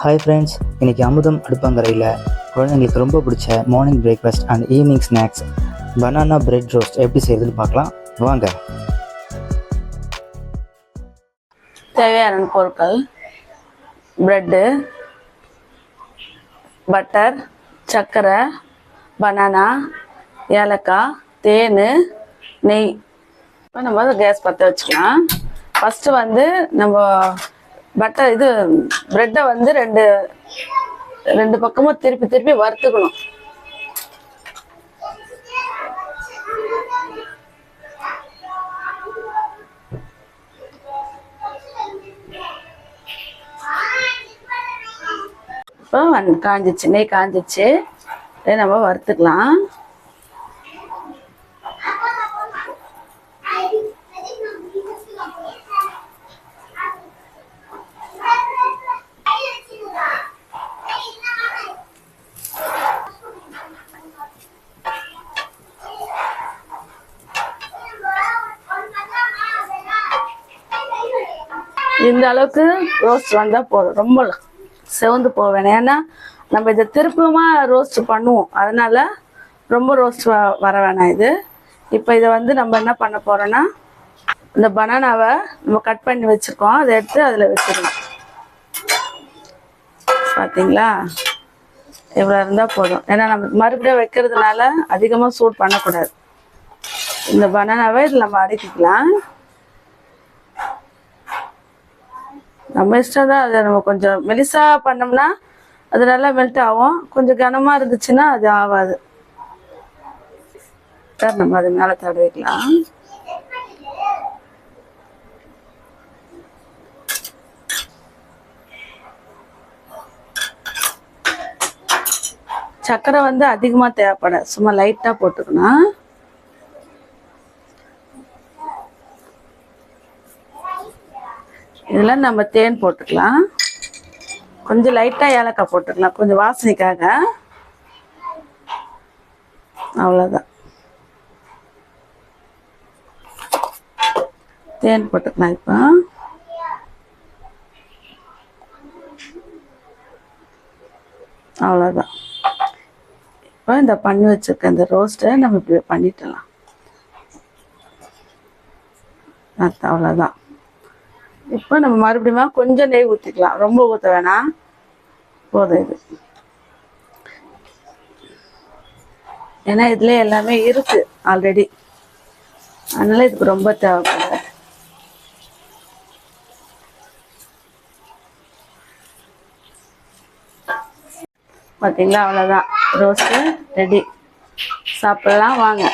Hi friends, இன்றைக்கி அமுதம் அடுப்பங்கரையில் குழந்தைங்களுக்கு ரொம்ப பிடிச்ச morning breakfast and evening snacks banana bread roast எப்படி செய்யுதுன்னு பார்க்கலாம் வாங்க. தேவையான பொருட்கள்: ப்ரெட்டு, பட்டர், சர்க்கரை, பனானா, ஏலக்காய், தேன், நெய். இப்போ நம்ம கேஸ் பற்ற வச்சுக்கலாம். ஃபஸ்ட்டு வந்து நம்ம ப்ரெட்டை வந்து ரெண்டு பக்கமும் திருப்பி வறுத்துக்கணும். இப்போ காஞ்சிச்சு, நெய் காஞ்சிச்சு, நம்ம வறுத்துக்கலாம். இந்த அளவுக்கு ரோஸ்ட் வந்தால் போதும், ரொம்ப செவந்து போக வேணாம். ஏன்னா நம்ம இதை திருப்பமாக ரோஸ்ட் பண்ணுவோம், அதனால ரொம்ப ரோஸ்ட் வர வேணாம் இது. இப்போ இதை வந்து நம்ம என்ன பண்ண போகிறோன்னா, இந்த பனானாவை நம்ம கட் பண்ணி வச்சுருக்கோம், அதை எடுத்து அதில் வச்சிடலாம். பார்த்தீங்களா, இவ்வளோ இருந்தால் போதும். ஏன்னா நம்ம மறுபடியும் வைக்கிறதுனால அதிகமாக சூட் பண்ணக்கூடாது. இந்த பனானாவை இதில் நம்ம அடுக்கிக்கலாம். நம்ம இஷ்டம் தான். அதை நம்ம கொஞ்சம் மெலிசாக பண்ணோம்னா அது நல்லா மெல்ட் ஆகும், கொஞ்சம் கனமாக இருந்துச்சுன்னா அது ஆகாது. நம்ம அது மேலே தடவிக்கலாம். சர்க்கரை வந்து அதிகமாக தேவைப்படாது, சும்மா லைட்டாக போட்டுக்கணும். இதில் நம்ம தேன் போட்டுக்கலாம், கொஞ்சம் லைட்டாக ஏலக்காய் போட்டுக்கலாம், கொஞ்சம் வாசனைக்காக. அவ்வளோதான், தேன் போட்டுக்கலாம். இப்போ அவ்வளோதான். இப்போ இந்த பண்ணி வச்சுருக்க இந்த ரோஸ்ட்டை நம்ம இப்படி பண்ணிட்டலாம். அவ்வளோதான். இப்போ நம்ம மறுபடியும் கொஞ்சம் நெய் ஊற்றிக்கலாம், ரொம்ப ஊற்ற வேணாம், போதும் இது. ஏன்னா இதுல எல்லாமே இருக்கு ஆல்ரெடி, அதனால இதுக்கு ரொம்ப தேவைப்படாது. பார்த்தீங்களா, அவ்வளோதான், ரோஸ்ட்டு ரெடி. சாப்பிடலாம் வாங்க.